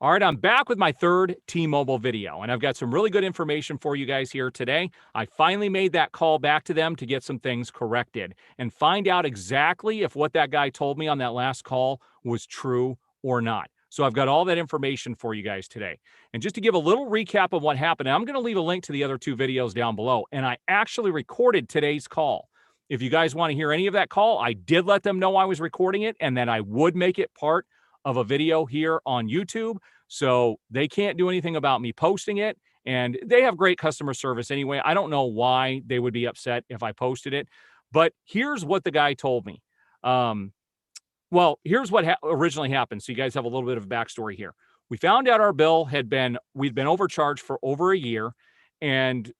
All right, I'm back with my third T-Mobile video, and I've got some really good information for you guys here today. I finally made that call back to them to get some things corrected and find out exactly if what that guy told me on that last call was true or not. So I've got all that information for you guys today. And just to give a little recap of what happened, I'm going to leave a link to the other two videos down below, and I actually recorded today's call. If you guys want to hear any of that call, I did let them know I was recording it and that I would make it part of a video here on YouTube. So they can't do anything about me posting it. And they have great customer service anyway. I don't know why they would be upset if I posted it. But here's what the guy told me. Well, here's what originally happened. So you guys have a little bit of backstory here. We found out our bill we'd been overcharged for over a year. And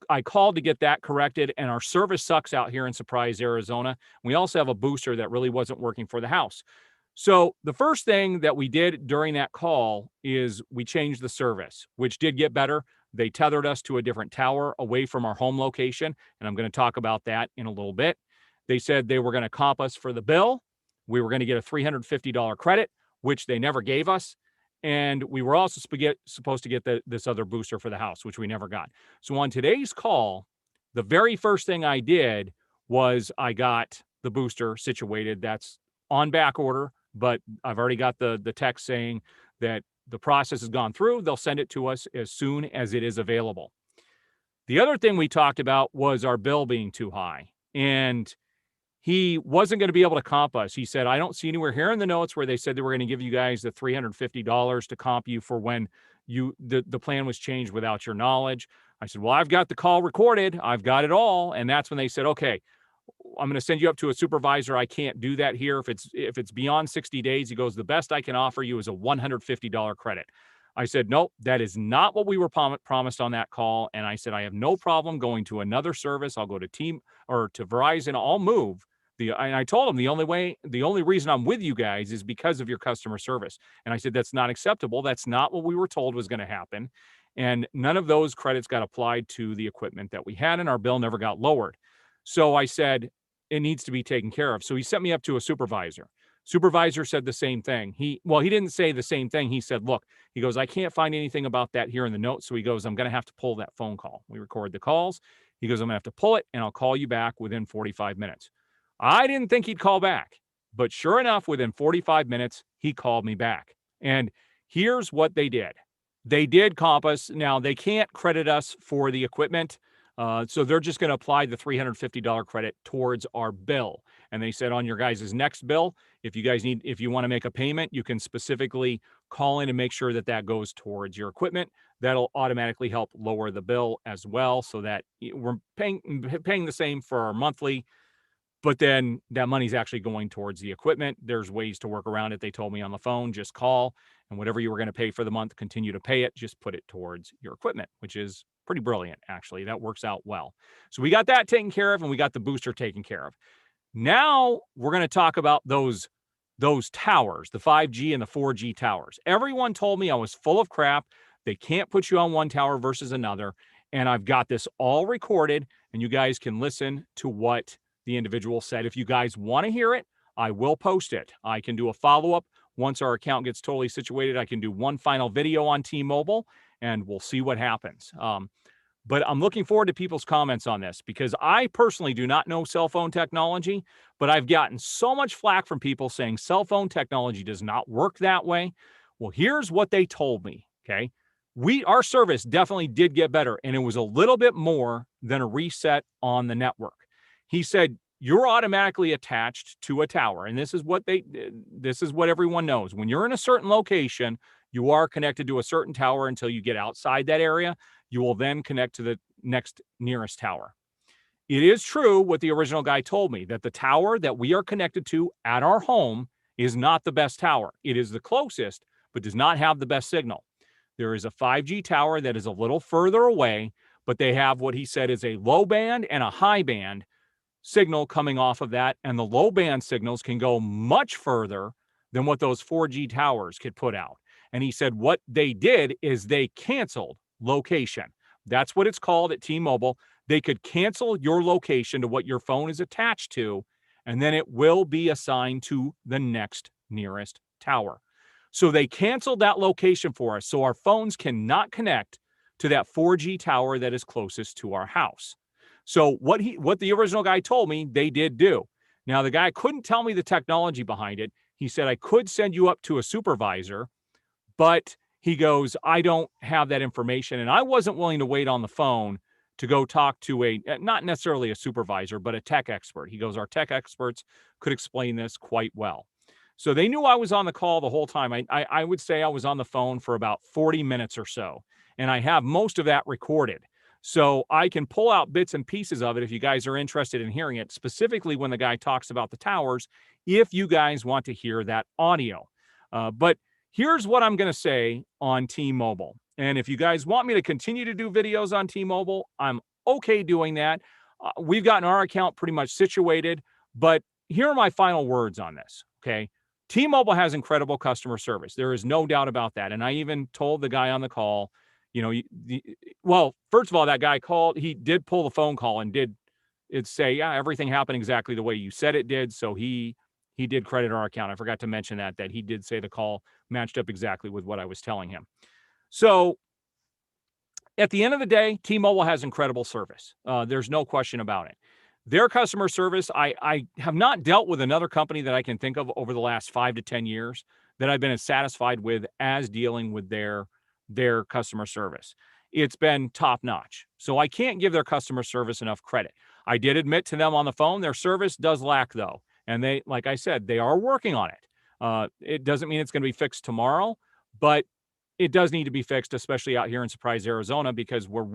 I called to get that corrected. And our service sucks out here in Surprise, Arizona. We also have a booster that really wasn't working for the house. So the first thing that we did during that call is we changed the service, which did get better. They tethered us to a different tower away from our home location, and I'm going to talk about that in a little bit. They said they were going to comp us for the bill. We were going to get a $350 credit, which they never gave us. And we were also supposed to get this other booster for the house, which we never got. So on today's call, the very first thing I did was I got the booster situated. That's on back order, but I've already got the text saying that the process has gone through. They'll send it to us as soon as it is available. The other thing we talked about was our bill being too high, and he wasn't going to be able to comp us. He said, I don't see anywhere here in the notes where they said they were going to give you guys the $350 to comp you for when the plan was changed without your knowledge. I said, well, I've got the call recorded. I've got it all. And that's when they said, okay, I'm going to send you up to a supervisor. I can't do that here. If it's beyond 60 days, he goes, the best I can offer you is a $150 credit. I said, nope, that is not what we were promised on that call. And I said, I have no problem going to another service. I'll go to to Verizon. I'll move. And I told him the only reason I'm with you guys is because of your customer service. And I said, that's not acceptable. That's not what we were told was going to happen. And none of those credits got applied to the equipment that we had, and our bill never got lowered. So I said, it needs to be taken care of. So he sent me up to a supervisor. Supervisor said the same thing. He didn't say the same thing. He said, look, he goes, I can't find anything about that here in the notes. So he goes, I'm going to have to pull that phone call. We record the calls. He goes, I'm going to have to pull it, and I'll call you back within 45 minutes. I didn't think he'd call back, but sure enough, within 45 minutes, he called me back. And here's what they did. They did comp us. Now, they can't credit us for the equipment. So they're just going to apply the $350 credit towards our bill. And they said on your guys' next bill, if you want to make a payment, you can specifically call in and make sure that goes towards your equipment. That'll automatically help lower the bill as well, so that we're paying the same for our monthly, but then that money's actually going towards the equipment. There's ways to work around it. They told me on the phone, just call, and whatever you were going to pay for the month, continue to pay it. Just put it towards your equipment, which is pretty brilliant, actually. That works out well. So we got that taken care of, and we got the booster taken care of. Now we're going to talk about those towers, the 5G and the 4G towers. Everyone told me I was full of crap. They can't put you on one tower versus another. And I've got this all recorded, and you guys can listen to what the individual said. If you guys want to hear it, I will post it. I can do a follow-up once our account gets totally situated. I can do one final video on T-Mobile, and we'll see what happens. But I'm looking forward to people's comments on this, because I personally do not know cell phone technology, but I've gotten so much flack from people saying cell phone technology does not work that way. Well, here's what they told me, okay? Our service definitely did get better, and it was a little bit more than a reset on the network. He said, you're automatically attached to a tower. And this is what everyone knows. When you're in a certain location, you are connected to a certain tower until you get outside that area. You will then connect to the next nearest tower. It is true what the original guy told me, that the tower that we are connected to at our home is not the best tower. It is the closest, but does not have the best signal. There is a 5G tower that is a little further away, but they have what he said is a low band and a high band signal coming off of that, and the low band signals can go much further than what those 4G towers could put out. And he said what they did is they canceled location. That's what it's called at T-Mobile. They could cancel your location to what your phone is attached to, and then it will be assigned to the next nearest tower. So they canceled that location for us. So our phones cannot connect to that 4G tower that is closest to our house. So what the original guy told me, they did do. Now the guy couldn't tell me the technology behind it. He said I could send you up to a supervisor, but he goes, I don't have that information. And I wasn't willing to wait on the phone to go talk to not necessarily a supervisor, but a tech expert. He goes, our tech experts could explain this quite well. So they knew I was on the call the whole time. I would say I was on the phone for about 40 minutes or so, and I have most of that recorded. So I can pull out bits and pieces of it if you guys are interested in hearing it, specifically when the guy talks about the towers, if you guys want to hear that audio. But here's what I'm going to say on T-Mobile. And if you guys want me to continue to do videos on T-Mobile, I'm okay doing that. We've gotten our account pretty much situated, but here are my final words on this, okay? T-Mobile has incredible customer service. There is no doubt about that. And I even told the guy on the call, well, first of all, that guy called, he did pull the phone call and did say, yeah, everything happened exactly the way you said it did. So he did credit our account. I forgot to mention that he did say the call matched up exactly with what I was telling him. So at the end of the day, T-Mobile has incredible service. There's no question about it. Their customer service, I have not dealt with another company that I can think of over the last 5 to 10 years that I've been as satisfied with as dealing with their customer service. It's been top notch. So I can't give their customer service enough credit. I did admit to them on the phone, their service does lack though. And they, like I said, they are working on it. It doesn't mean it's going to be fixed tomorrow, but it does need to be fixed, especially out here in Surprise, Arizona, because when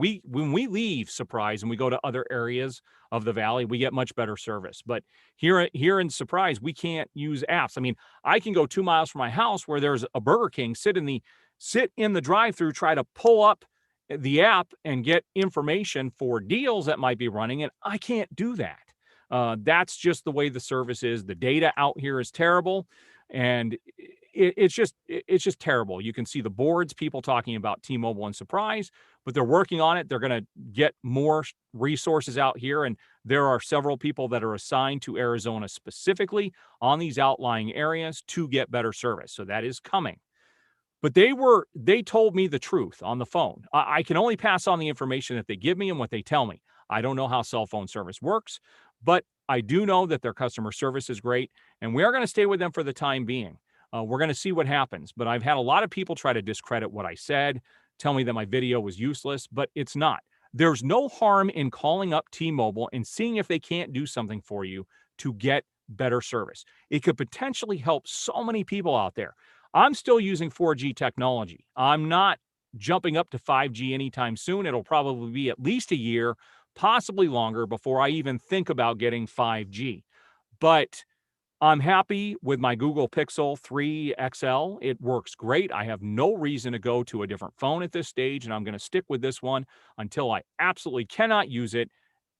we leave Surprise and we go to other areas of the valley, we get much better service. But here in Surprise, we can't use apps. I mean, I can go 2 miles from my house where there's a Burger King, sit in the drive-through, try to pull up the app and get information for deals that might be running, and I can't do that. That's just the way the service is. The data out here is terrible, and it's just terrible. You can see the boards, people talking about T-Mobile and Surprise, but they're working on it. They're going to get more resources out here, and there are several people that are assigned to Arizona specifically on these outlying areas to get better service. So that is coming. But they told me the truth on the phone. I can only pass on the information that they give me and what they tell me. I don't know how cell phone service works, but I do know that their customer service is great, and we are going to stay with them for the time being. We're going to see what happens, but I've had a lot of people try to discredit what I said, tell me that my video was useless, but it's not. There's no harm in calling up T-Mobile and seeing if they can't do something for you to get better service. It could potentially help so many people out there. I'm still using 4G technology. I'm not jumping up to 5G anytime soon. It'll probably be at least a year, possibly longer, before I even think about getting 5G. But I'm happy with my Google Pixel 3 XL. It works great. I have no reason to go to a different phone at this stage, and I'm going to stick with this one until I absolutely cannot use it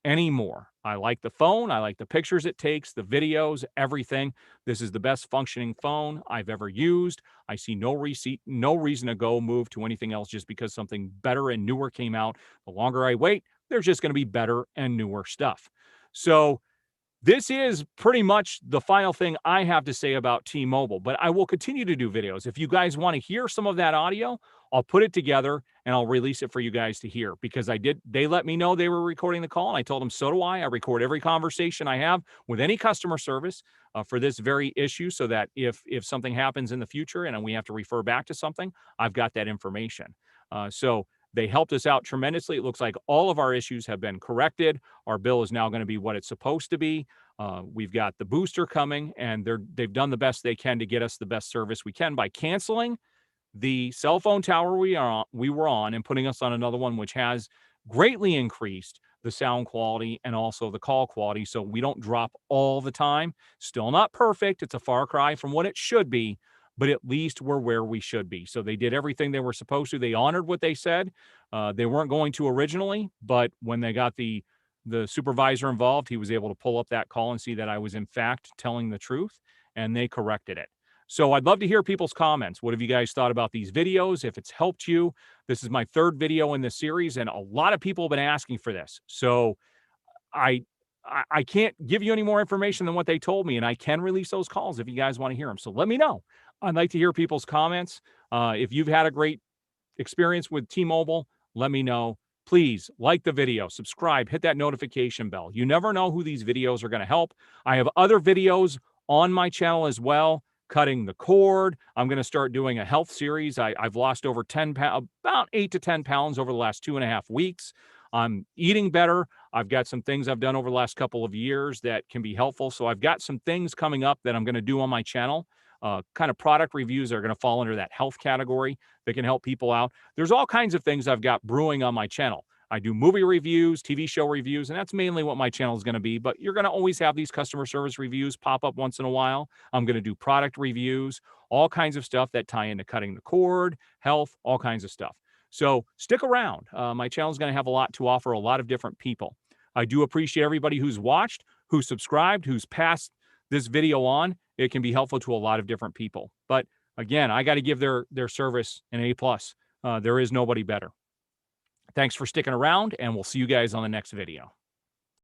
anymore. I like the phone. I like the pictures it takes, the videos, everything. This is the best functioning phone I've ever used. I see no reason to move to anything else just because something better and newer came out. The longer I wait, there's just going to be better and newer stuff. So this is pretty much the final thing I have to say about T-Mobile, but I will continue to do videos. If you guys want to hear some of that audio, I'll put it together and I'll release it for you guys to hear because they let me know they were recording the call and I told them so do I. I record every conversation I have with any customer service for this very issue so that if something happens in the future and we have to refer back to something, I've got that information. So they helped us out tremendously. It looks like all of our issues have been corrected. Our bill is now going to be what it's supposed to be. We've got the booster coming, and they've done the best they can to get us the best service we can by canceling the cell phone tower we were on and putting us on another one, which has greatly increased the sound quality and also the call quality, so we don't drop all the time. Still not perfect. It's a far cry from what it should be, but at least we're where we should be. So they did everything they were supposed to. They honored what they said. They weren't going to originally, but when they got the supervisor involved, he was able to pull up that call and see that I was in fact telling the truth, and they corrected it. So I'd love to hear people's comments. What have you guys thought about these videos? If it's helped you, this is my third video in this series, and a lot of people have been asking for this. So I can't give you any more information than what they told me, and I can release those calls if you guys want to hear them. So let me know. I'd like to hear people's comments. If you've had a great experience with T-Mobile, let me know. Please like the video, subscribe, hit that notification bell. You never know who these videos are going to help. I have other videos on my channel as well, cutting the cord. I'm going to start doing a health series. I've lost over 10 pounds, about 8 to 10 pounds over the last 2.5 weeks. I'm eating better. I've got some things I've done over the last couple of years that can be helpful. So I've got some things coming up that I'm going to do on my channel. Kind of product reviews are going to fall under that health category that can help people out. There's all kinds of things I've got brewing on my channel. I do movie reviews, TV show reviews, and that's mainly what my channel is going to be. But you're going to always have these customer service reviews pop up once in a while. I'm going to do product reviews, all kinds of stuff that tie into cutting the cord, health, all kinds of stuff. So stick around. My channel is going to have a lot to offer a lot of different people. I do appreciate everybody who's watched, who's subscribed, who's passed this video on. It can be helpful to a lot of different people. But again, I got to give their service an A+. There is nobody better. Thanks for sticking around, and we'll see you guys on the next video.